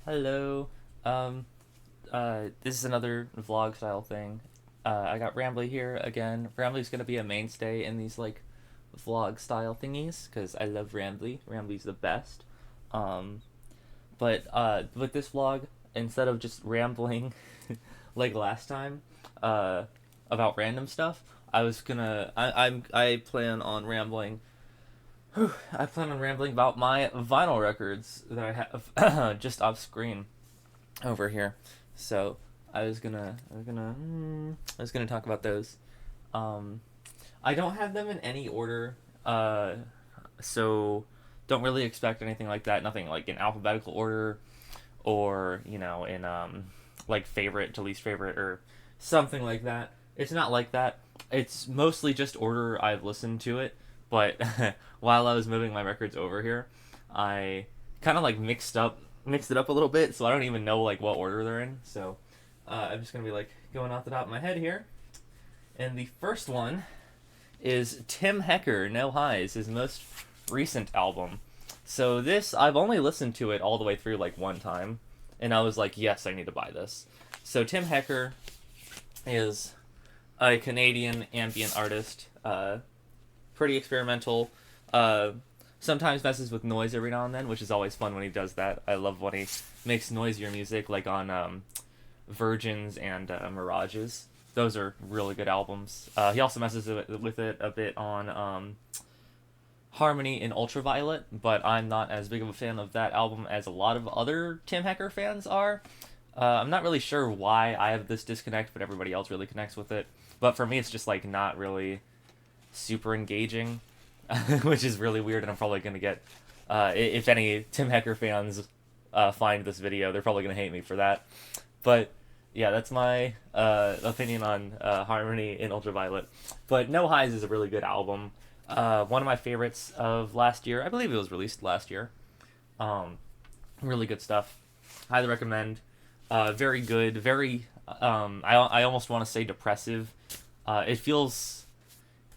Hello. Um, this is another vlog style thing. I got Rambly here again. Rambly's gonna be a mainstay in these like vlog style thingies because I love Rambly. Rambly's the best. Um, but with this vlog, instead of just rambling like last time, uh, about random stuff, I plan on rambling. I plan on rambling about my vinyl records that I have just off screen over here. So I was gonna talk about those. Um, I don't have them in any order. So don't really expect anything like that. Nothing like in alphabetical order, or in like favorite to least favorite or something like that. It's not like that. It's mostly just order I've listened to it. But while I was moving my records over here, I kind of like mixed it up a little bit, so I don't even know like what order they're in. So I'm just gonna be like going off the top of my head here. And the first one is Tim Hecker, No Highs, his most recent album. So this I've only listened to it all the way through like one time, and I was like, yes, I need to buy this. So Tim Hecker is a Canadian ambient artist, pretty experimental. Uh, Sometimes messes with noise every now and then, which is always fun when he does that. I love when he makes noisier music, like on Virgins and Mirages. Those are really good albums. He also messes with it a bit on Harmony in Ultraviolet, but I'm not as big of a fan of that album as a lot of other Tim Hecker fans are. I'm not really sure why I have this disconnect, but everybody else really connects with it. But for me, it's just like not really super engaging, which is really weird, and I'm probably gonna get if any Tim Hecker fans find this video, they're probably gonna hate me for that. But yeah, that's my opinion on Harmony in Ultraviolet. But No Highs is a really good album. One of my favorites of last year. I believe it was released last year. Um, really good stuff. Highly recommend. Very good. Very. I almost want to say depressive. It feels.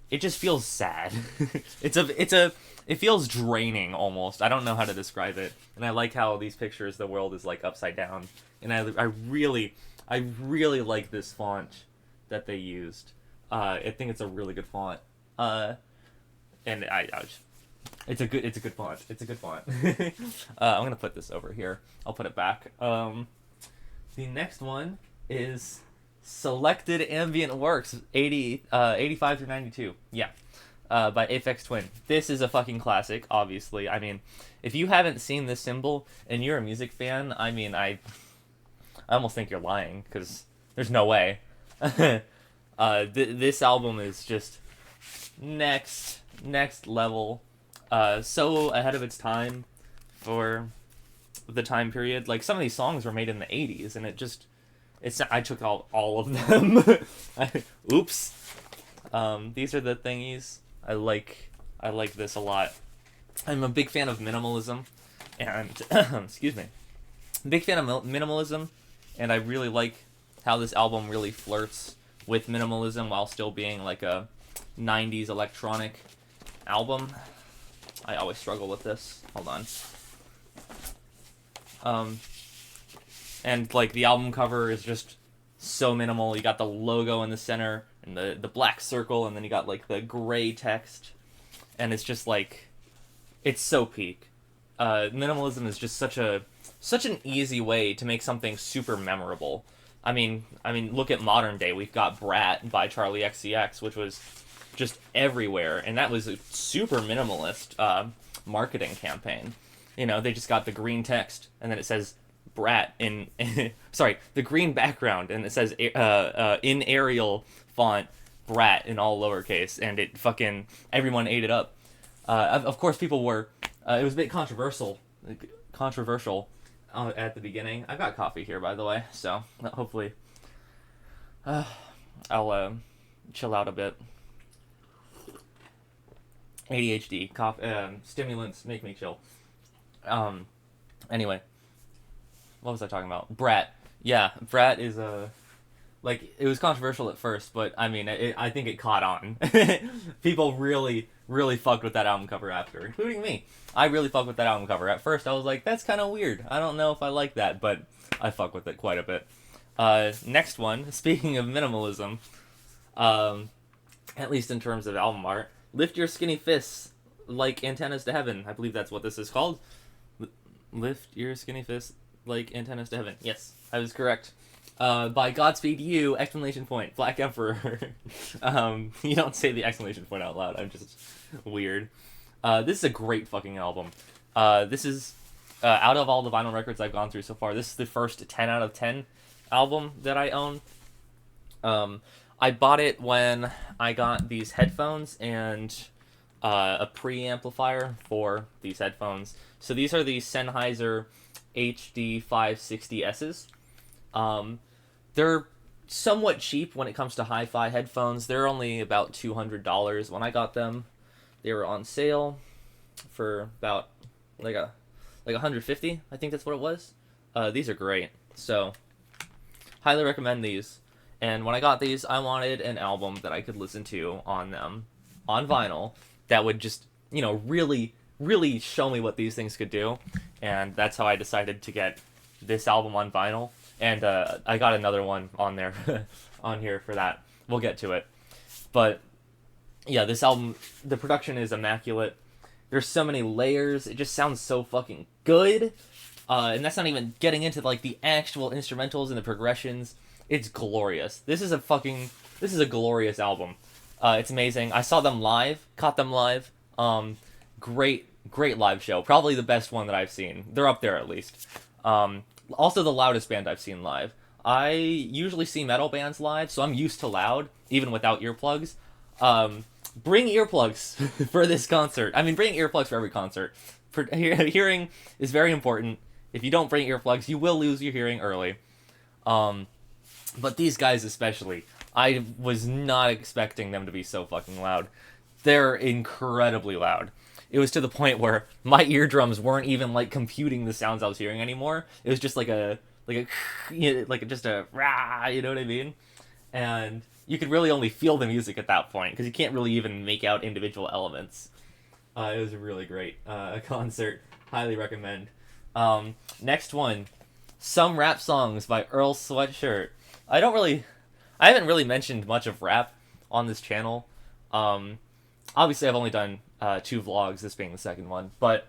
It just feels sad. It feels draining almost. I don't know how to describe it. And I like how these pictures, the world is like upside down. And I really like this font that they used. I think it's a really good font. And it's a good font. It's a good font. I'm gonna put this over here. I'll put it back. The next one is Selected Ambient Works 85 through 92. Yeah. By Aphex Twin. This is a fucking classic, obviously. I mean, if you haven't seen this symbol and you're a music fan, I mean, I almost think you're lying because there's no way. This album is just next level. So ahead of its time for the time period. Like some of these songs were made in the 80s, and it's I took all of them. Oops. These are the thingies. I like this a lot. I'm a big fan of minimalism, and excuse me, big fan of minimalism, and I really like how this album really flirts with minimalism while still being like a 90s electronic album. I always struggle with this. Hold on. Um, and like the album cover is just so minimal. You got the logo in the center and the black circle, and then you got like the gray text, and it's just like it's so peak. Minimalism is just such an easy way to make something super memorable. I mean, look at modern day. We've got Brat by Charlie XCX, which was just everywhere, and that was a super minimalist marketing campaign. They just got the green text, and then it says Brat in sorry, the green background, and it says in Arial font Brat in all lowercase, and it fucking everyone ate it up. Of course, people were. It was a bit controversial at the beginning. I've got coffee here, by the way, so hopefully I'll chill out a bit. ADHD, stimulants make me chill. Anyway, what was I talking about? Brat. Yeah, Brat is a like it was controversial at first, but I mean, I think it caught on. People really really fucked with that album cover after, including me. I really fucked with that album cover. At first, I was like, that's kind of weird. I don't know if I like that, but I fuck with it quite a bit. Next one, speaking of minimalism, at least in terms of album art, Lift Your Skinny Fists Like Antennas to Heaven. I believe that's what this is called. Lift Your Skinny Fists Like Antennas to Heaven. Yes, I was correct. By Godspeed You! Exclamation point. Black Emperor. You don't say the exclamation point out loud. I'm just weird. This is a great fucking album. This is out of all the vinyl records I've gone through so far, this is the first 10 out of 10 album that I own. I bought it when I got these headphones and a preamplifier for these headphones. So these are the Sennheiser HD 560Ss. They're somewhat cheap when it comes to hi-fi headphones. They're only about $200 when I got them. They were on sale for about like $150. I think that's what it was. These are great. So highly recommend these. And when I got these, I wanted an album that I could listen to on them on vinyl that would just, really, really show me what these things could do. And that's how I decided to get this album on vinyl. And I got another one on there, on here for that. We'll get to it. But yeah, this album, the production is immaculate. There's so many layers. It just sounds so fucking good. And that's not even getting into like the actual instrumentals and the progressions. It's glorious. This is a glorious album. It's amazing. I saw them live, caught them live. Great live show. Probably the best one that I've seen. They're up there at least. Also the loudest band I've seen live. I usually see metal bands live, so I'm used to loud, even without earplugs. Bring earplugs for this concert. I mean, bring earplugs for every concert. Hearing is very important. If you don't bring earplugs, you will lose your hearing early. But these guys especially, I was not expecting them to be so fucking loud. They're incredibly loud. It was to the point where my eardrums weren't even like computing the sounds I was hearing anymore. It was just like just a rah, you know what I mean? And you could really only feel the music at that point because you can't really even make out individual elements. It was a really great concert. Highly recommend. Next one, Some Rap Songs by Earl Sweatshirt. I haven't really mentioned much of rap on this channel. Obviously I've only done 2 vlogs, this being the second one, but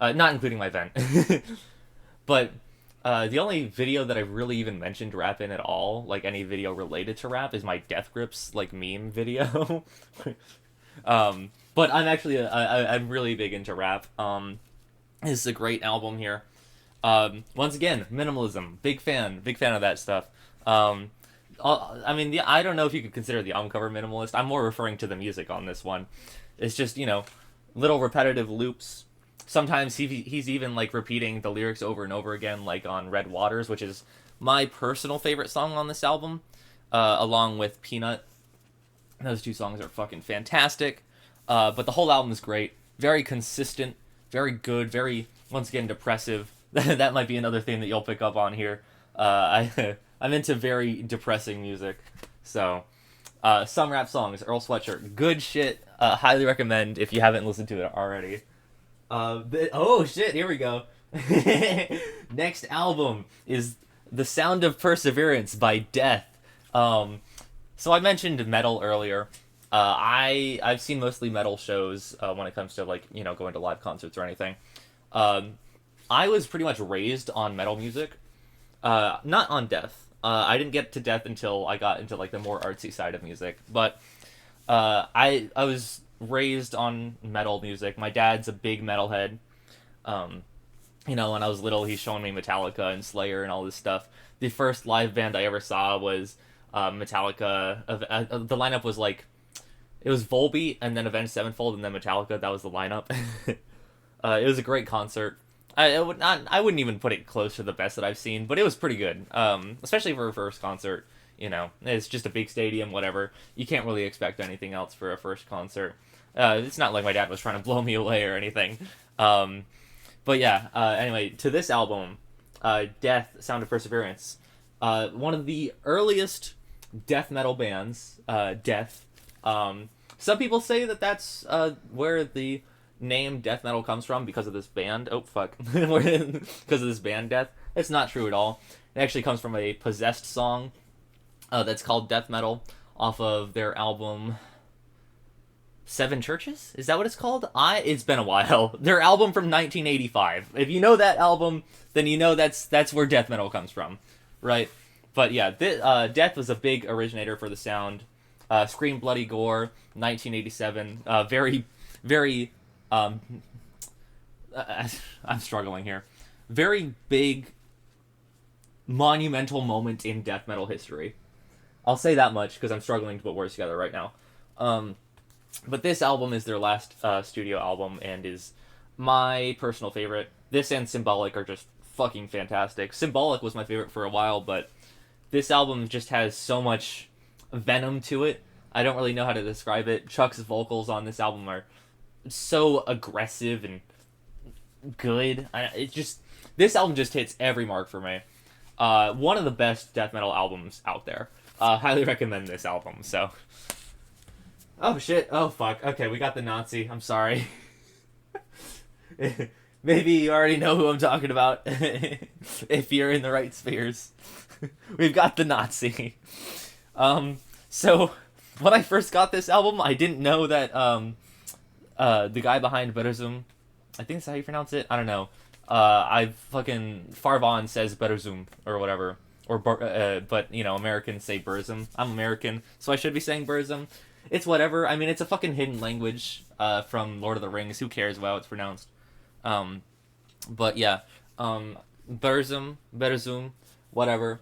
not including my event. But the only video that I really even mentioned rap in at all, like any video related to rap, is my Death Grips like meme video. But I'm actually I'm really big into rap. This is a great album here. Once again, minimalism, big fan of that stuff. I mean, I don't know if you could consider the album cover minimalist. I'm more referring to the music on this one. It's just, little repetitive loops. Sometimes he's even, like, repeating the lyrics over and over again, like on Red Waters, which is my personal favorite song on this album, along with Peanut. Those 2 songs are fucking fantastic. But the whole album is great. Very consistent. Very good. Very, once again, depressive. That might be another thing that you'll pick up on here. I'm into very depressing music. So, Some Rap Songs, Earl Sweatshirt. Good shit. Highly recommend if you haven't listened to it already. Oh shit, here we go. Next album is The Sound of Perseverance by Death. So I mentioned metal earlier. I've seen mostly metal shows when it comes to going to live concerts or anything. I was pretty much raised on metal music. Not on Death. I didn't get to Death until I got into the more artsy side of music. But I was raised on metal music. My dad's a big metalhead. When I was little, he's showing me Metallica and Slayer and all this stuff. The first live band I ever saw was Metallica. The lineup was it was Volbeat and then Avenged Sevenfold and then Metallica. That was the lineup. It was a great concert. I wouldn't even put it close to the best that I've seen, but it was pretty good. Especially for a first concert. It's just a big stadium, whatever. You can't really expect anything else for a first concert. It's not like my dad was trying to blow me away or anything. But yeah, anyway, to this album, Death, Sound of Perseverance, one of the earliest death metal bands, Death, Some people say that that's where the name death metal comes from because of this band. Oh fuck, because of this band Death. It's not true at all. It actually comes from a Possessed song that's called death metal off of their album Seven Churches. Is that what it's called? It's been a while. Their album from 1985. If you know that album, then you know that's where death metal comes from, right? But yeah, Death was a big originator for the sound. Scream Bloody Gore, 1987. Very, very. I'm struggling here. Very big, monumental moment in death metal history. I'll say that much because I'm struggling to put words together right now. But this album is their last studio album and is my personal favorite. This and Symbolic are just fucking fantastic. Symbolic was my favorite for a while, but this album just has so much venom to it. I don't really know how to describe it. Chuck's vocals on this album are so aggressive and good. This album just hits every mark for me. One of the best death metal albums out there. Highly recommend this album. So, oh shit, oh fuck. Okay, we got the Nazi. I'm sorry. Maybe you already know who I'm talking about if you're in the right spheres. We've got the Nazi. So when I first got this album, I didn't know that the guy behind Berzum, I think that's how you pronounce it. I don't know. Farvon says Berzum or whatever, but you know, Americans say Berzum. I'm American, so I should be saying Berzum. It's whatever. I mean, it's a fucking hidden language from Lord of the Rings. Who cares about how it's pronounced? But yeah, Berzum, whatever.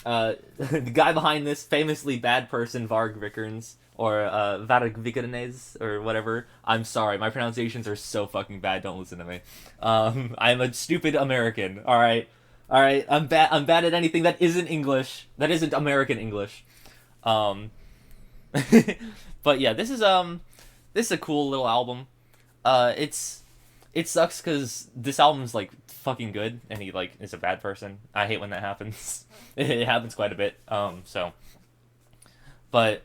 The guy behind this, famously bad person, Varg Vikernes, or Varg Vikernes, or whatever. I'm sorry, my pronunciations are so fucking bad, don't listen to me. I'm a stupid American, alright? Alright, I'm bad at anything that isn't English, that isn't American English. But yeah, this is a cool little album. It sucks because this album's like fucking good and he like is a bad person. I hate when that happens. It happens quite a bit. But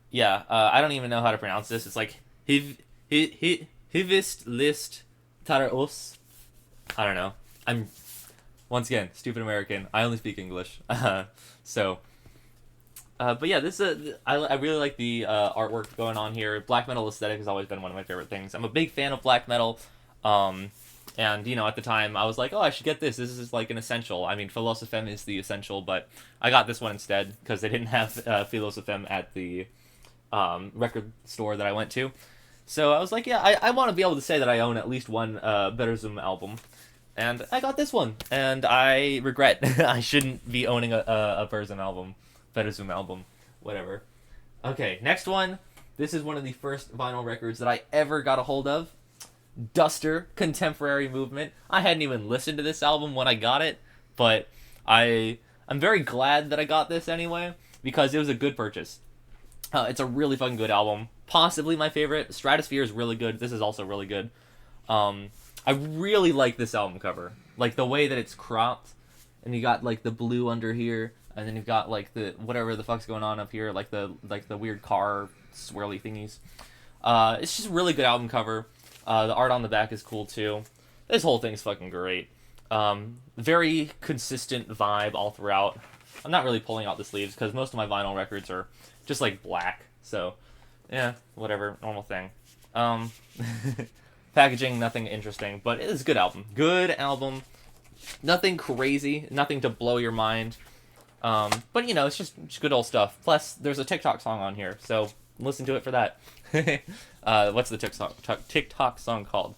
yeah, I don't even know how to pronounce this. It's like hivist list taros. I don't know. I'm once again stupid American. I only speak English. But yeah, I really like the artwork going on here. Black metal aesthetic has always been one of my favorite things. I'm a big fan of black metal. And, you know, at the time, I was like, oh, I should get this. This is, like, an essential. I mean, Philosophem is the essential, but I got this one instead, because they didn't have Philosophem at the record store that I went to. So I was like, yeah, I want to be able to say that I own at least one Berzum album. And I got this one. And I regret I shouldn't be owning a Berzum album. Berzum album. Whatever. Okay, next one. This is one of the first vinyl records that I ever got a hold of. Duster, Contemporary Movement. I hadn't even listened to this album when I got it, but I'm very glad that I got this anyway, because it was a good purchase. It's a really fucking good album. Possibly my favorite. Stratosphere is really good. This is also really good. I really like this album cover. Like, the way that it's cropped, and you got, like, the blue under here, and then you've got, like, the whatever the fuck's going on up here, like the weird car swirly thingies. It's just a really good album cover. The art on the back is cool, too. This whole thing's fucking great. Very consistent vibe all throughout. I'm not really pulling out the sleeves, because most of my vinyl records are just, like, black. So, yeah, whatever. Normal thing. Packaging, nothing interesting. But it is a good album. Good album. Nothing crazy. Nothing to blow your mind. But, you know, it's just good old stuff. Plus, there's a TikTok song on here, so listen to it for that. What's the TikTok song called?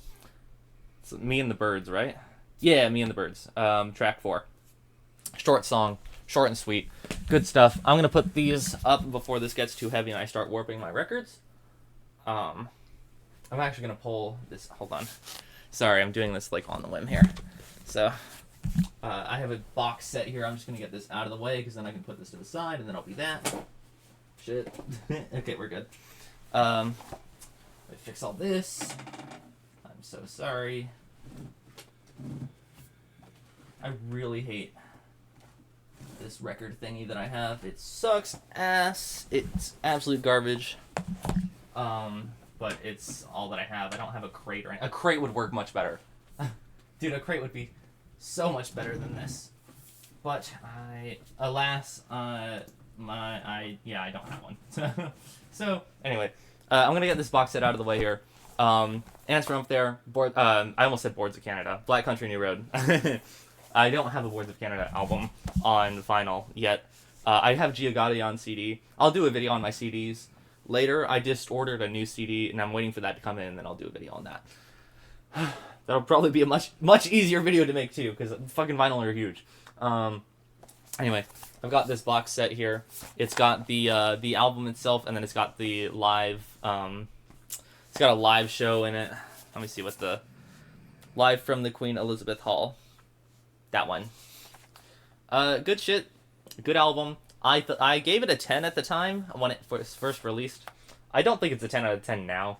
It's Me and the Birds, right? Yeah, Me and the Birds. Track 4. Short song. Short and sweet. Good stuff. I'm going to put these up before this gets too heavy and I start warping my records. I'm actually going to pull this. Hold on. Sorry, I'm doing this like on the whim here. So, I have a box set here. I'm just going to get this out of the way because then I can put this to the side and then I'll be that. Shit. Okay, we're good. Let me fix all this. I'm so sorry. I really hate this record thingy that I have. It sucks ass. It's absolute garbage. But it's all that I have. I don't have a crate or anything. A crate would work much better. Dude, a crate would be so much better than this. But alas, I don't have one. So anyway, I'm gonna get this box set out of the way here. Ants from up there. I almost said Boards of Canada. Black Country New Road. I don't have a Boards of Canada album on vinyl yet. I have Giagatti on CD. I'll do a video on my CDs later. I just ordered a new CD, and I'm waiting for that to come in, and then I'll do a video on that. That'll probably be a much easier video to make, too, because fucking vinyl are huge. Anyway, I've got this box set here. It's got the album itself, and then it's got the live, it's got a live show in it. Let me see what the Live from the Queen Elizabeth Hall. That one. Good shit. Good album. I gave it a 10 at the time when it was first released. I don't think it's a 10 out of 10 now.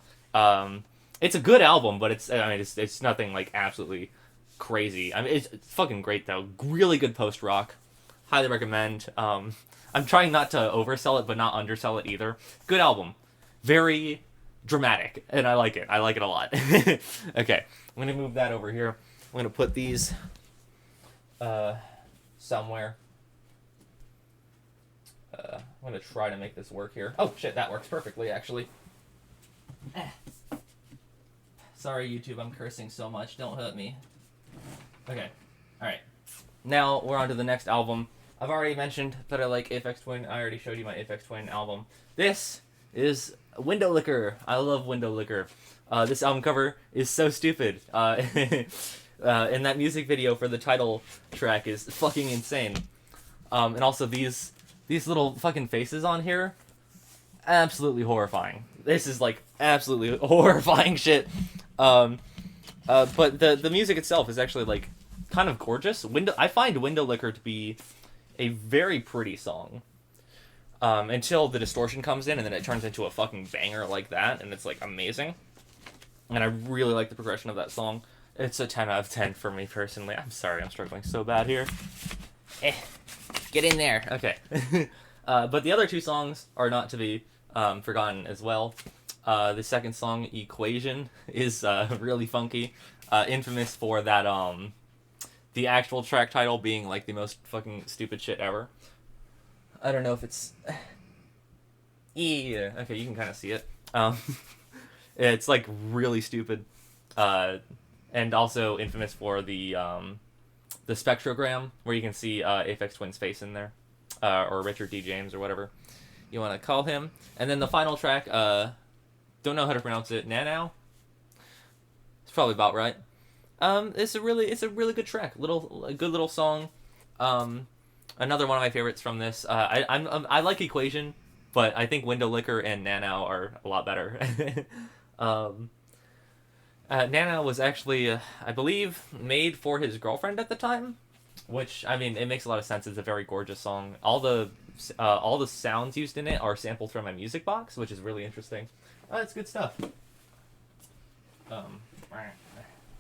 It's a good album, but it's nothing like absolutely crazy. I mean, it's fucking great though. Really good post rock. Highly recommend. I'm trying not to oversell it, but not undersell it either. Good album. Very dramatic, and I like it. I like it a lot. Okay, I'm gonna move that over here. I'm gonna put these somewhere. I'm gonna try to make this work here. Oh shit, that works perfectly actually. Sorry YouTube, I'm cursing so much. Don't hurt me. Okay, all right. Now we're on to the next album. I've already mentioned that I like Aphex Twin. I already showed you my Aphex Twin album. This is Window Licker. I love Window Licker. This album cover is so stupid. And that music video for the title track is fucking insane. And also these little fucking faces on here, absolutely horrifying. This is like absolutely horrifying shit. But the music itself is actually like kind of gorgeous. I find Window Licker to be a very pretty song. Until the distortion comes in and then it turns into a fucking banger like that, and it's like amazing. And I really like the progression of that song. It's a 10 out of 10 for me personally. I'm sorry, I'm struggling so bad here. Get in there. Okay. But the other two songs are not to be forgotten as well. The second song, Equation, is really funky. Infamous for that, the actual track title being like the most fucking stupid shit ever. I don't know if it's... Yeah, okay, you can kind of see it. It's like really stupid. And also infamous for the spectrogram, where you can see Aphex Twin's face in there. Or Richard D. James, or whatever you want to call him. And then the final track, don't know how to pronounce it, Nanau? It's probably about right. It's a really good track. A good little song. Another one of my favorites from this. I like Equation, but I think Window Licker and Nanau are a lot better. Nanau was actually, I believe, made for his girlfriend at the time, which, I mean, it makes a lot of sense. It's a very gorgeous song. All the sounds used in it are sampled from my music box, which is really interesting. It's good stuff.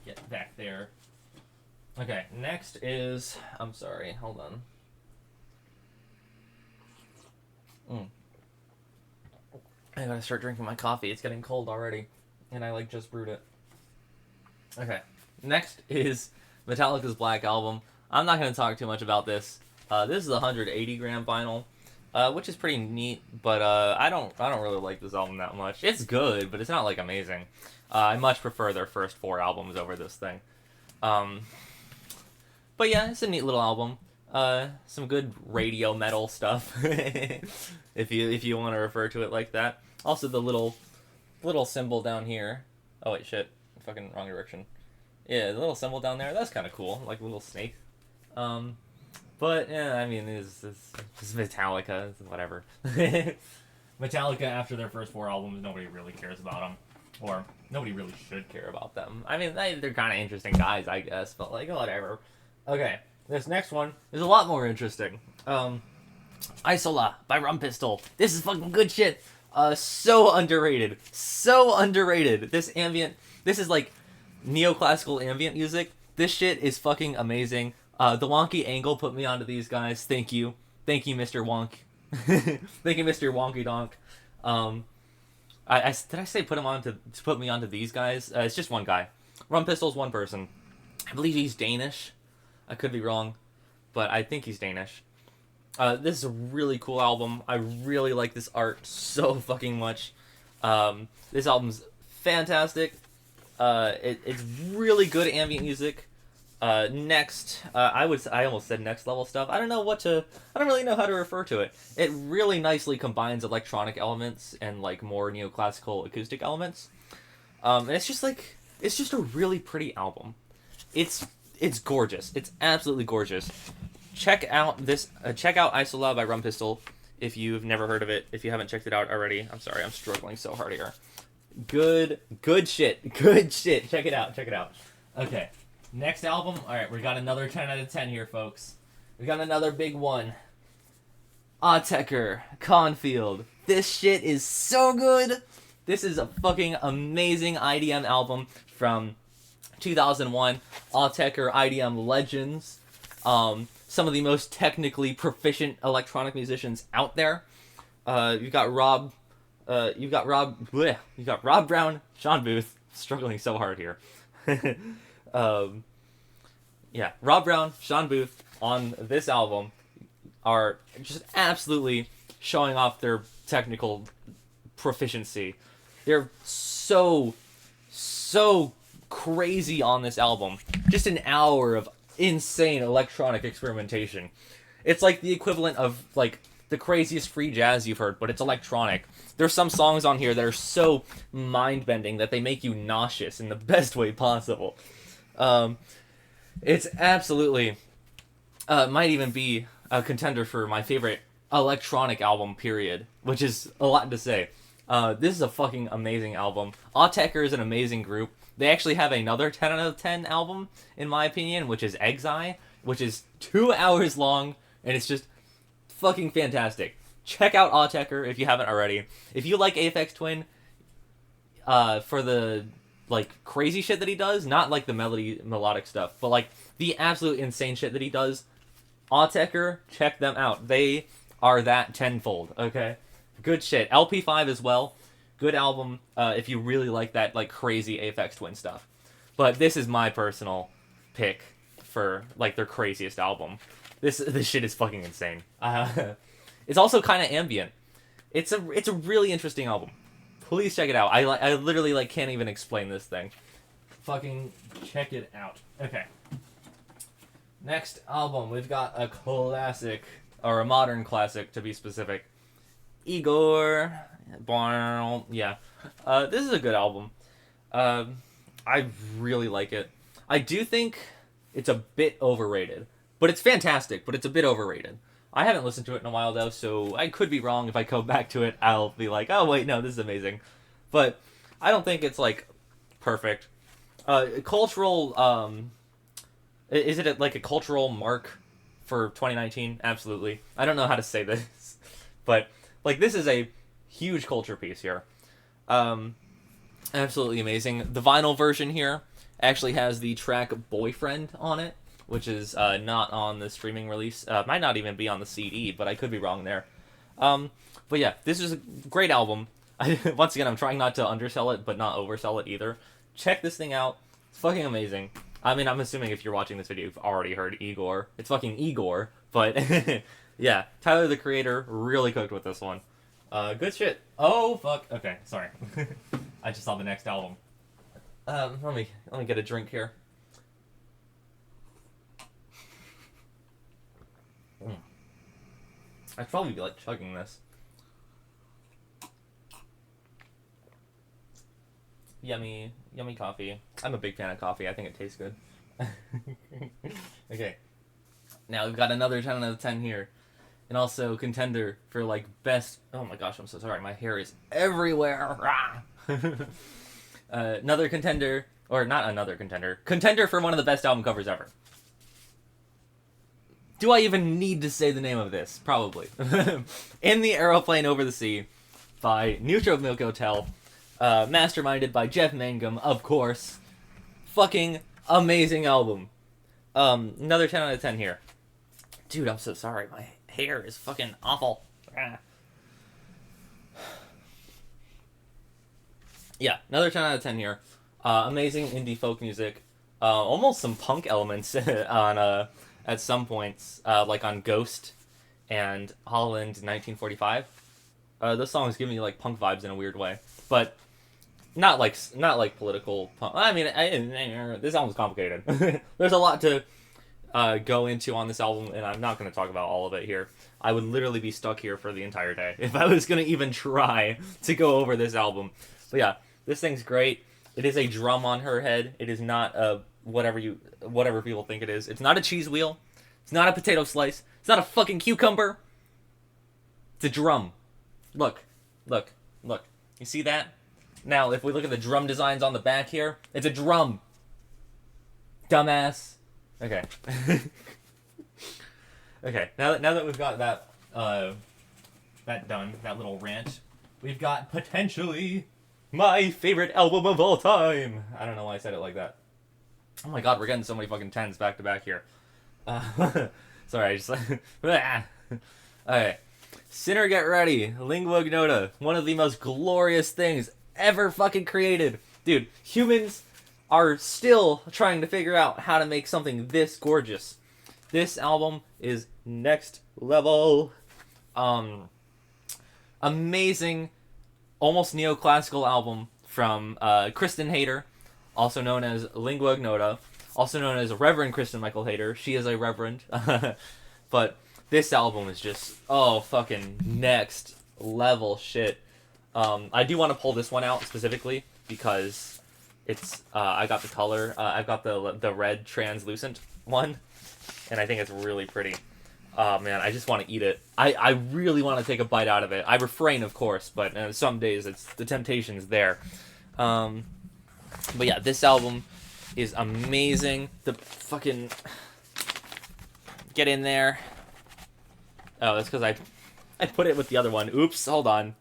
Get back there. Okay, next is... I'm sorry, hold on. I gotta start drinking my coffee. It's getting cold already. And I, like, just brewed it. Okay. Next is Metallica's Black Album. I'm not gonna talk too much about this. This is a 180 gram vinyl, which is pretty neat, but I don't really like this album that much. It's good, but it's not, like, amazing. I much prefer their first 4 albums over this thing. But yeah, it's a neat little album. Some good radio metal stuff, if you want to refer to it like that. Also, the little symbol down here. Oh wait, shit, fucking wrong direction. Yeah, the little symbol down there. That's kind of cool, like a little snake. But yeah, I mean, it's Metallica. It's whatever. Metallica, after their first 4 albums, nobody really cares about them, or nobody really should care about them. I mean, they're kind of interesting guys, I guess, but like whatever. Okay. This next one is a lot more interesting. Isola by Rum Pistol. This is fucking good shit. So underrated. So underrated. This is like neoclassical ambient music. This shit is fucking amazing. The Wonky Angle put me onto these guys. Thank you. Thank you, Mr. Wonk. Thank you, Mr. Wonky Donk. Did I say put him on to put me onto these guys? It's just one guy. Rum Pistol's one person. I believe he's Danish. I could be wrong, but I think he's Danish. This is a really cool album. I really like this art so fucking much. This album's fantastic. It's really good ambient music. I almost said next level stuff. I don't really know how to refer to it. It really nicely combines electronic elements and like more neoclassical acoustic elements. And it's just a really pretty album. It's gorgeous. It's absolutely gorgeous. Check out Isolab by Rum Pistol if you've never heard of it. If you haven't checked it out already, I'm sorry, I'm struggling so hard here. Good shit. Good shit. Check it out. Okay. Next album. All right, we got another 10 out of 10 here, folks. We got another big one. Autechre, Cornfield. This shit is so good. This is a fucking amazing IDM album from 2001. Autechre IDM legends. Some of the most technically proficient electronic musicians out there. You've got Rob Brown, Sean Booth. Struggling so hard here. Rob Brown, Sean Booth on this album are just absolutely showing off their technical proficiency. They're so crazy on this album. Just an hour of insane electronic experimentation. It's like the equivalent of like the craziest free jazz you've heard, but it's electronic. There's some songs on here that are so mind-bending that they make you nauseous in the best way possible. It's absolutely might even be a contender for my favorite electronic album, period, which is a lot to say. This is a fucking amazing album. Autechre is an amazing group. They actually have another 10 out of 10 album, in my opinion, which is Exile, which is 2 hours long, and it's just fucking fantastic. Check out Autechre if you haven't already. If you like Aphex Twin, for the like crazy shit that he does, not like the melodic stuff, but like the absolute insane shit that he does, Autechre, check them out. They are that tenfold, okay? Good shit. LP5 as well. Good album if you really like that like crazy Aphex Twin stuff. But this is my personal pick for like their craziest album. This shit is fucking insane. It's also kind of ambient. It's a really interesting album. Please check it out. I literally like can't even explain this thing. Fucking check it out. Okay. Next album, we've got a classic, or a modern classic to be specific. Igor. Yeah. This is a good album. I really like it. I do think it's a bit overrated. But it's fantastic, but it's a bit overrated. I haven't listened to it in a while, though, so I could be wrong. If I go back to it, I'll be like, oh, wait, no, this is amazing. But I don't think it's, like, perfect. Cultural, is it like a cultural mark for 2019? Absolutely. I don't know how to say this. But, like, this is a huge culture piece here. Absolutely amazing. The vinyl version here actually has the track Boyfriend on it, which is not on the streaming release. Might not even be on the CD, but I could be wrong there. But yeah, this is a great album. Once again, I'm trying not to undersell it, but not oversell it either. Check this thing out. It's fucking amazing. I mean, I'm assuming if you're watching this video, you've already heard Igor. It's fucking Igor, but yeah, Tyler, the Creator, really cooked with this one. Good shit. Oh, fuck. Okay, sorry. I just saw the next album. Let me get a drink here. I'd probably be like chugging this. Yummy coffee. I'm a big fan of coffee. I think it tastes good. Okay. Now we've got another 10 out of 10 here. And also contender for like best... Oh my gosh, I'm so sorry. My hair is everywhere. Another contender... Or not another contender. Contender for one of the best album covers ever. Do I even need to say the name of this? Probably. In the Aeroplane Over the Sea by Neutral Milk Hotel. Masterminded by Jeff Mangum, of course. Fucking amazing album. Another 10 out of 10 here. Dude, I'm so sorry. My hair is fucking awful. Yeah, another 10 out of 10 here. Amazing indie folk music. Almost some punk elements on at some points, like on Ghost and Holland 1945. Those songs give me like punk vibes in a weird way, but not like political punk. I mean, this album's complicated. There's a lot to go into on this album, and I'm not going to talk about all of it here. I would literally be stuck here for the entire day if I was going to even try to go over this album. But yeah, this thing's great. It is a drum on her head. It is not a whatever people think it is. It's not a cheese wheel. It's not a potato slice. It's not a fucking cucumber. It's a drum. Look. You see that? Now, if we look at the drum designs on the back here, it's a drum. Dumbass. Okay. Okay. Now that we've got that that done, that little rant, we've got potentially my favorite album of all time. I don't know why I said it like that. Oh my god, we're getting so many fucking 10s back to back here. Sorry, I just okay. Sinner Get Ready, Lingua Ignota, one of the most glorious things ever fucking created. Dude, humans are still trying to figure out how to make something this gorgeous. This album is next level. Amazing, almost neoclassical album from Kristen Hayter, also known as Lingua Ignota, also known as Reverend Kristen Michael Hayter. She is a reverend. But this album is just, fucking next level shit. I do want to pull this one out specifically because it's, I got the color, I've got the red translucent one, and I think it's really pretty. Oh man, I just want to eat it. I really want to take a bite out of it. I refrain, of course, but some days the temptation's there. But yeah, this album is amazing. The fucking... Get in there. Oh, that's because I put it with the other one. Oops, hold on.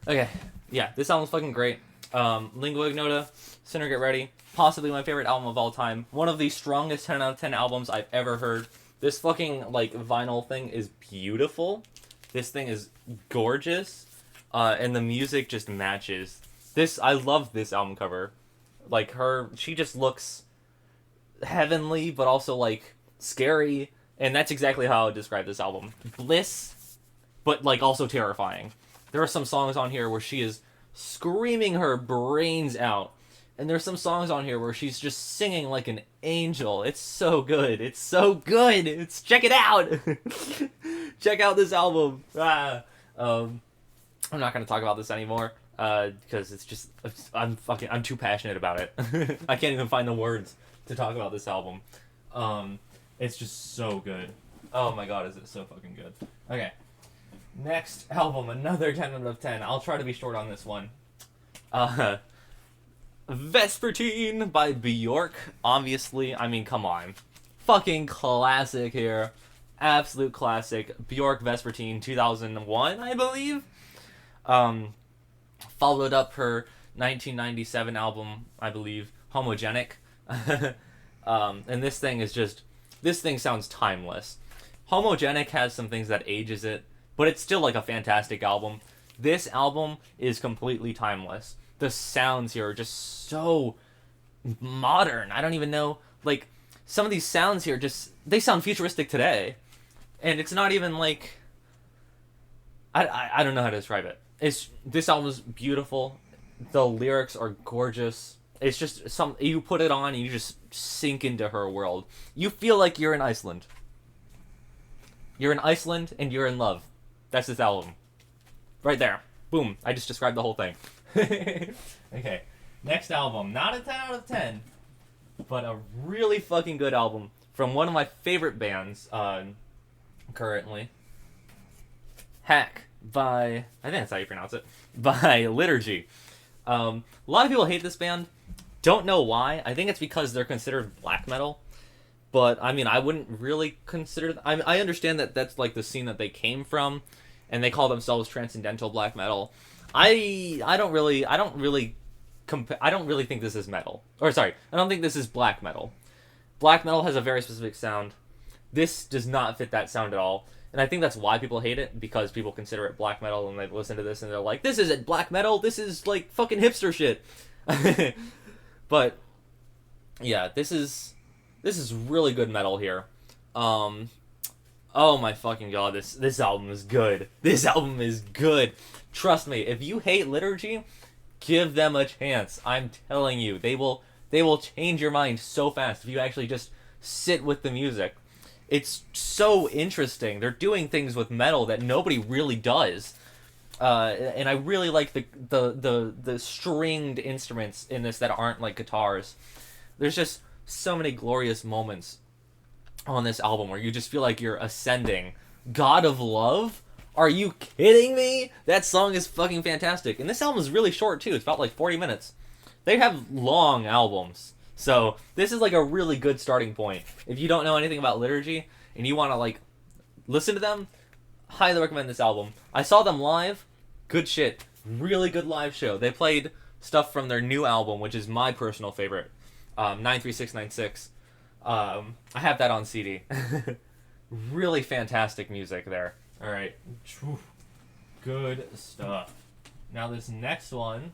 Okay, yeah, this album's fucking great. Lingua Ignota, Sinner Get Ready, possibly my favorite album of all time. One of the strongest 10 out of 10 albums I've ever heard. This fucking, like, vinyl thing is beautiful. This thing is gorgeous. And the music just matches. I love this album cover. Like, she just looks heavenly, but also, like, scary. And that's exactly how I would describe this album. Bliss, but, like, also terrifying. There are some songs on here where she is screaming her brains out. And there's some songs on here where she's just singing like an angel. It's so good. It's so good. Check it out. Check out this album. I'm not going to talk about this anymore. Because I'm too passionate about it. I can't even find the words to talk about this album. It's just so good. Oh my god, is it so fucking good. Okay. Next album, another 10 out of 10. I'll try to be short on this one. Vespertine by Bjork. Obviously, I mean, come on. Fucking classic here. Absolute classic. Bjork Vespertine 2001, I believe. Followed up her 1997 album, I believe, Homogenic. And this thing sounds timeless. Homogenic has some things that ages it, but it's still like a fantastic album. This album is completely timeless. The sounds here are just so modern. I don't even know, like, some of these sounds here they sound futuristic today. And it's not even like, I don't know how to describe it. This album is beautiful. The lyrics are gorgeous. It's just you put it on and you just sink into her world. You feel like you're in Iceland. You're in Iceland and you're in love. That's this album. Right there. Boom. I just described the whole thing. Okay. Next album. Not a 10 out of 10, but a really fucking good album from one of my favorite bands currently. Hack by, I think that's how you pronounce it, by Liturgy. A lot of people hate this band. Don't know why. I think it's because they're considered black metal. But, I mean, I wouldn't really consider... I understand that that's, like, the scene that they came from, and they call themselves transcendental black metal. I don't really think this is metal. Or, sorry, I don't think this is black metal. Black metal has a very specific sound. This does not fit that sound at all. And I think that's why people hate it, because people consider it black metal, and they listen to this and they're like, this isn't black metal, this is like fucking hipster shit. But yeah, this is really good metal here. Oh my fucking god, this album is good. This album is good. Trust me, if you hate Liturgy, give them a chance. I'm telling you, they will change your mind so fast if you actually just sit with the music. It's so interesting. They're doing things with metal that nobody really does. And I really like the stringed instruments in this that aren't like guitars. There's just so many glorious moments on this album where you just feel like you're ascending. God of Love? Are you kidding me? That song is fucking fantastic. And this album is really short too. It's about like 40 minutes. They have long albums. So this is like a really good starting point. If you don't know anything about Liturgy and you want to like listen to them, highly recommend this album. I saw them live. Good shit. Really good live show. They played stuff from their new album, which is my personal favorite, 93696. I have that on CD. Really fantastic music there. All right. Good stuff. Now this next one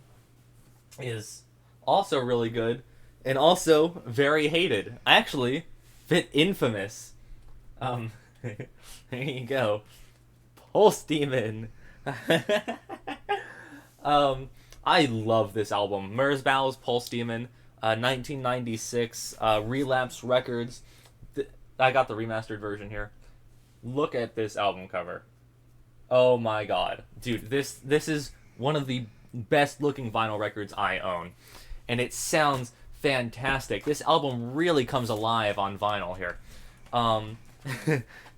is also really good and also very hated. Actually, bit infamous. There you go. Pulse Demon. I love this album. Merzbow's Pulse Demon, 1996, Relapse Records. I got the remastered version here. Look at this album cover. Oh my god. Dude, this is one of the best looking vinyl records I own. And it sounds fantastic. This album really comes alive on vinyl here.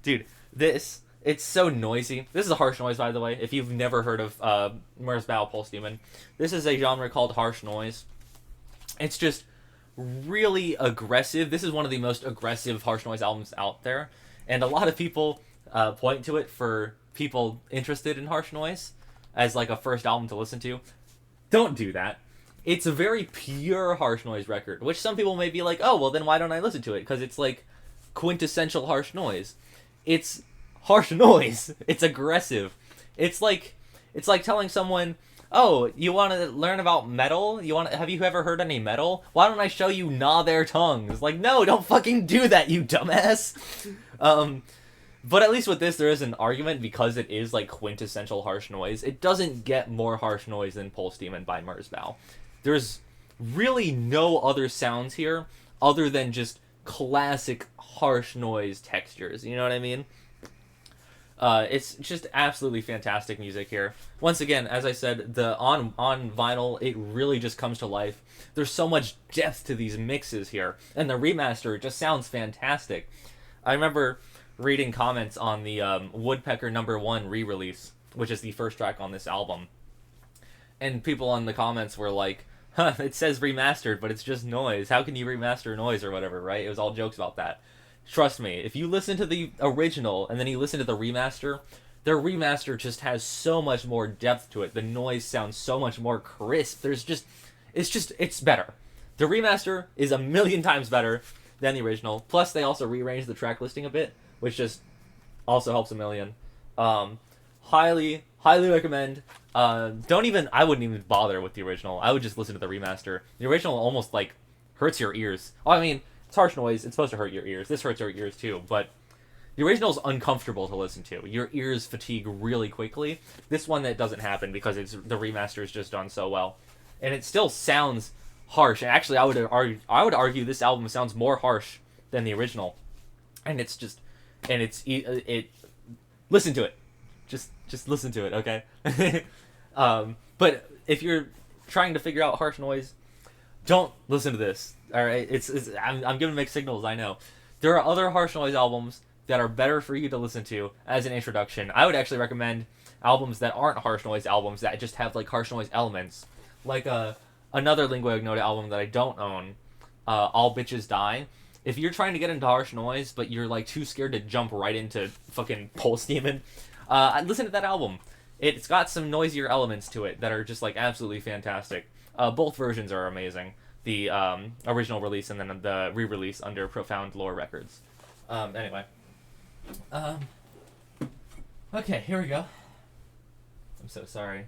Dude, it's so noisy. This is a harsh noise, by the way. If you've never heard of Merzbow Pulse Demon, this is a genre called harsh noise. It's just really aggressive. This is one of the most aggressive harsh noise albums out there, and a lot of people point to it for people interested in harsh noise as like a first album to listen to. Don't do that. It's a very pure harsh noise record, which some people may be like, oh, well then why don't I listen to it? Because it's like quintessential harsh noise. It's harsh noise. It's aggressive. It's like telling someone, oh, you want to learn about metal? Have you ever heard any metal? Why don't I show you Gnaw Their Tongues? Like, no, don't fucking do that, you dumbass. But at least with this, there is an argument because it is like quintessential harsh noise. It doesn't get more harsh noise than Pulse Demon by Merzbow. There's really no other sounds here other than just classic harsh noise textures. You know what I mean? It's just absolutely fantastic music here. Once again, as I said, on vinyl, it really just comes to life. There's so much depth to these mixes here, and the remaster just sounds fantastic. I remember reading comments on the Woodpecker #1 re-release, which is the first track on this album, and people in the comments were like, huh, it says remastered, but it's just noise. How can you remaster noise or whatever, right? It was all jokes about that. Trust me, if you listen to the original and then you listen to the remaster, their remaster just has so much more depth to it. The noise sounds so much more crisp. It's better. The remaster is a million times better than the original. Plus, they also rearranged the track listing a bit, which just also helps a million. Highly recommend. I wouldn't even bother with the original. I would just listen to the remaster. The original almost like hurts your ears. Oh, I mean, it's harsh noise. It's supposed to hurt your ears. This hurts your ears too, but the original is uncomfortable to listen to. Your ears fatigue really quickly. This one, that doesn't happen because the remaster is just done so well, and it still sounds harsh. And actually, I would argue this album sounds more harsh than the original, and it's listen to it. Just listen to it, okay? But if you're trying to figure out harsh noise, don't listen to this. All right, I'm giving mixed signals. I know there are other harsh noise albums that are better for you to listen to as an introduction. I would actually recommend albums that aren't harsh noise albums that just have like harsh noise elements, like another Lingua Ignota album that I don't own, All Bitches Die. If you're trying to get into harsh noise but you're like too scared to jump right into fucking Pulse Demon, listen to that album. It's got some noisier elements to it that are just like absolutely fantastic. Both versions are amazing. The original release and then the re-release under Profound Lore Records. Anyway. Okay, here we go. I'm so sorry.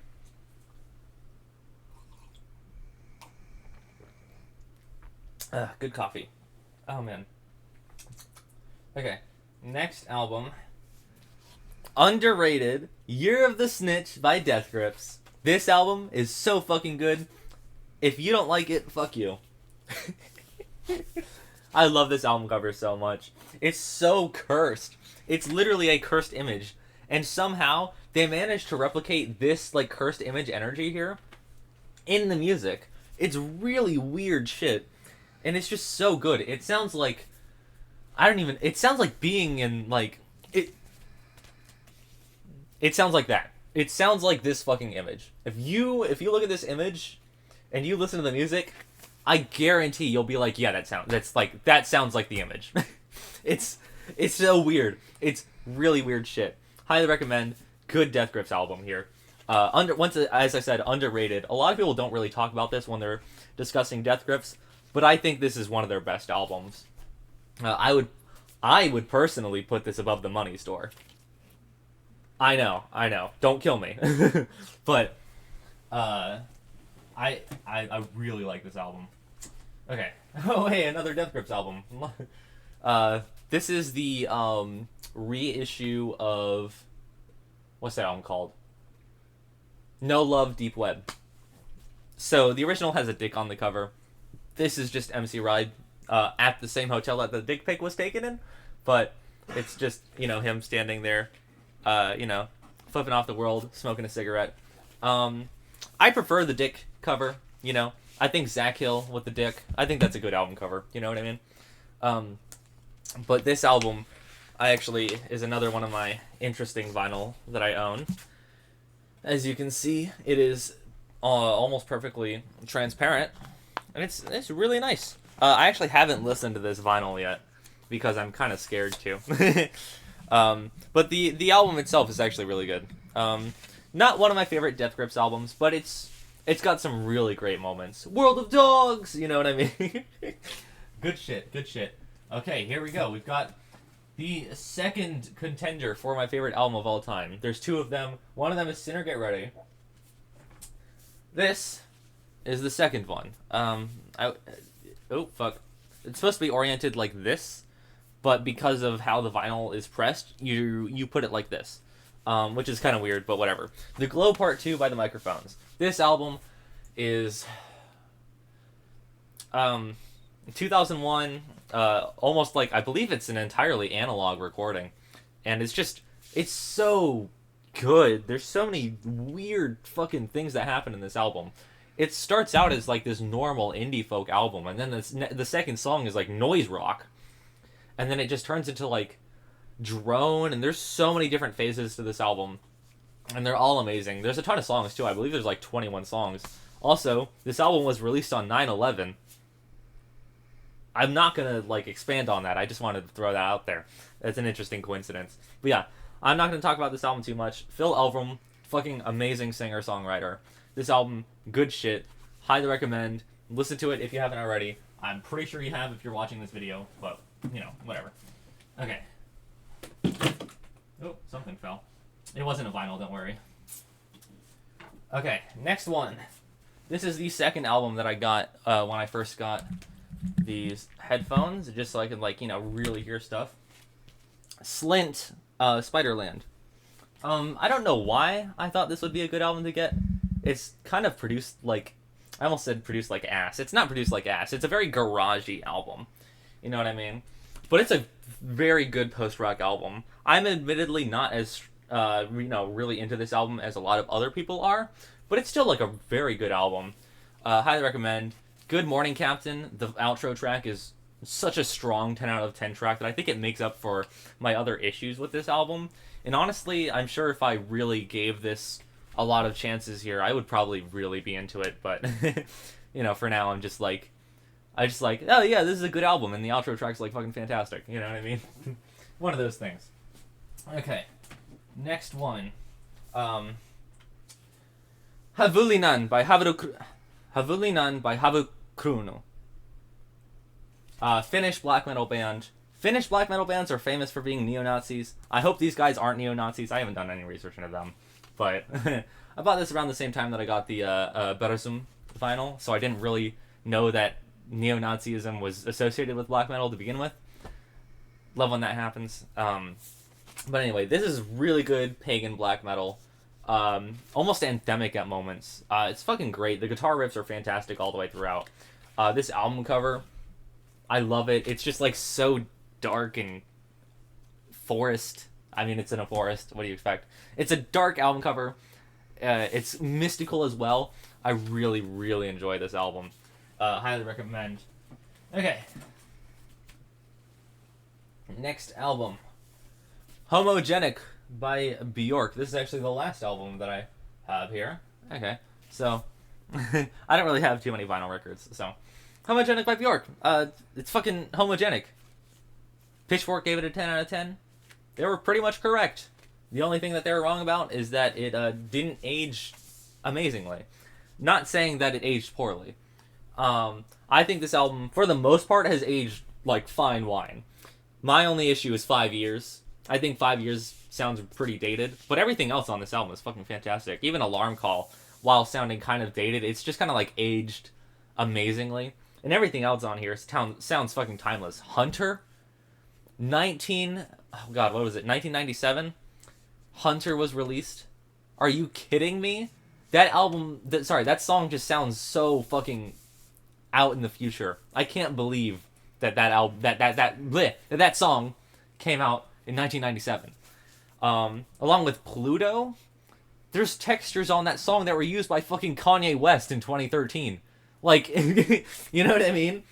Good coffee. Oh, man. Okay, next album. Underrated, Year of the Snitch by Death Grips. This album is so fucking good. If you don't like it, fuck you. I love this album cover so much. It's so cursed. It's literally a cursed image. And somehow, they managed to replicate this, like, cursed image energy here in the music. It's really weird shit. And it's just so good. It sounds like... it sounds like being in, like... It sounds like that. It sounds like this fucking image. If you look at this image and you listen to the music, I guarantee you'll be like, yeah, that sounds like the image. It's so weird. It's really weird shit. Highly recommend. Good Death Grips album here. As I said, underrated. A lot of people don't really talk about this when they're discussing Death Grips, but I think this is one of their best albums. I would personally put this above The Money Store. I know. Don't kill me. But I really like this album. Okay. Oh, hey, another Death Grips album. This is the reissue of... What's that album called? No Love, Deep Web. So, the original has a dick on the cover. This is just MC Ride at the same hotel that the dick pic was taken in. But it's just, him standing there, flipping off the world, smoking a cigarette. I prefer the dick cover, I think Zach Hill with the dick, I think that's a good album cover, you know what I mean? But this album, is another one of my interesting vinyl that I own. As you can see, it is almost perfectly transparent, and it's really nice. I actually haven't listened to this vinyl yet, because I'm kind of scared to. But the album itself is actually really good. Not one of my favorite Death Grips albums, but it's got some really great moments. World of Dogs, you know what I mean? Good shit. Okay, here we go. We've got the second contender for my favorite album of all time. There's two of them. One of them is Sinner Get Ready. This is the second one. Oh, fuck. It's supposed to be oriented like this, but because of how the vinyl is pressed, you put it like this, which is kind of weird, but whatever. The Glow Part 2 by the Microphones. This album is 2001, almost like, I believe it's an entirely analog recording, and it's so good. There's so many weird fucking things that happen in this album. It starts out as like this normal indie folk album, and then the second song is like noise rock. And then it just turns into, like, drone, and there's so many different phases to this album. And they're all amazing. There's a ton of songs, too. I believe there's, like, 21 songs. Also, this album was released on 9/11. I'm not gonna, like, expand on that. I just wanted to throw that out there. That's an interesting coincidence. But yeah, I'm not gonna talk about this album too much. Phil Elverum, fucking amazing singer-songwriter. This album, good shit. Highly recommend. Listen to it if you haven't already. I'm pretty sure you have if you're watching this video, but... whatever. Okay. Oh, something fell. It wasn't a vinyl, don't worry. Okay, next one. This is the second album that I got when I first got these headphones, just so I could, really hear stuff. Slint, Spiderland. I don't know why I thought this would be a good album to get. It's kind of produced like... I almost said produced like ass. It's not produced like ass. It's a very garagey album. You know what I mean? But it's a very good post-rock album. I'm admittedly not as, really into this album as a lot of other people are, but it's still, like, a very good album. Highly recommend. Good Morning Captain. The outro track is such a strong 10 out of 10 track that I think it makes up for my other issues with this album. And honestly, I'm sure if I really gave this a lot of chances here, I would probably really be into it, but, for now, I'm just like... oh yeah, this is a good album, and the outro track's like fucking fantastic. You know what I mean? One of those things. Okay, next one. Havulinan by Havu Kruunu. Finnish black metal band. Finnish black metal bands are famous for being neo-Nazis. I hope these guys aren't neo-Nazis. I haven't done any research into them. But I bought this around the same time that I got the Bersum vinyl, so I didn't really know that neo-Nazism was associated with black metal to begin with. Love when that happens. But anyway, this is really good pagan black metal. Almost anthemic at moments. It's fucking great. The guitar riffs are fantastic all the way throughout. This album cover, I love it. It's just like so dark and forest. I mean, it's in a forest. What do you expect? It's a dark album cover. It's mystical as well. I really, really enjoy this album. Highly recommend. Okay. Next album. Homogenic by Bjork. This is actually the last album that I have here. Okay. So, I don't really have too many vinyl records, so. Homogenic by Bjork. It's fucking homogenic. Pitchfork gave it a 10 out of 10. They were pretty much correct. The only thing that they were wrong about is that it didn't age amazingly. Not saying that it aged poorly. I think this album, for the most part, has aged like fine wine. My only issue is 5 years. I think 5 years sounds pretty dated, but everything else on this album is fucking fantastic. Even Alarm Call, while sounding kind of dated, it's just kind of like aged amazingly. And everything else on here sounds fucking timeless. Hunter, oh god, what was it? 1997. Hunter was released. Are you kidding me? That that song just sounds so fucking out in the future. I can't believe that song came out in 1997. Along with Pluto, there's textures on that song that were used by fucking Kanye West in 2013. Like, you know what I mean?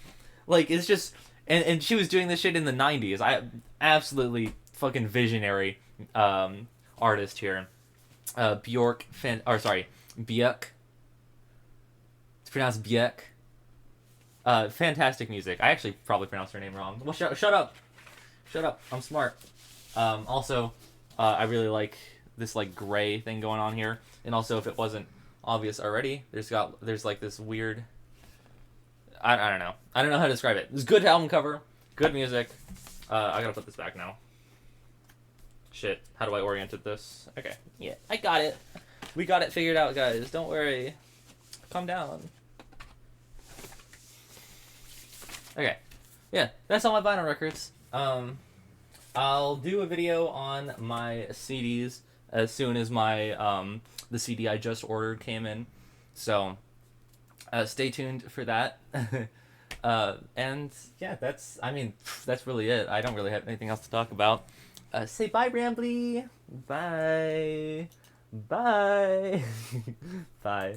Like, it's just, and she was doing this shit in the 90s. Absolutely fucking visionary artist here. Bjork. It's pronounced Björk. Fantastic music. I actually probably pronounced her name wrong. Well, shut up. Shut up. I'm smart. Also, I really like this like gray thing going on here, and also if it wasn't obvious already, there's like this weird. I don't know. I don't know how to describe it. It's good album cover, good music. I gotta put this back now. Shit. How do I orient this? Okay. Yeah, I got it. We got it figured out, guys. Don't worry. Calm down. Okay. Yeah, that's all my vinyl records. I'll do a video on my CDs as soon as my the CD I just ordered came in. So stay tuned for that. And yeah, that's really it. I don't really have anything else to talk about. Say bye, Rambly. Bye. Bye. Bye.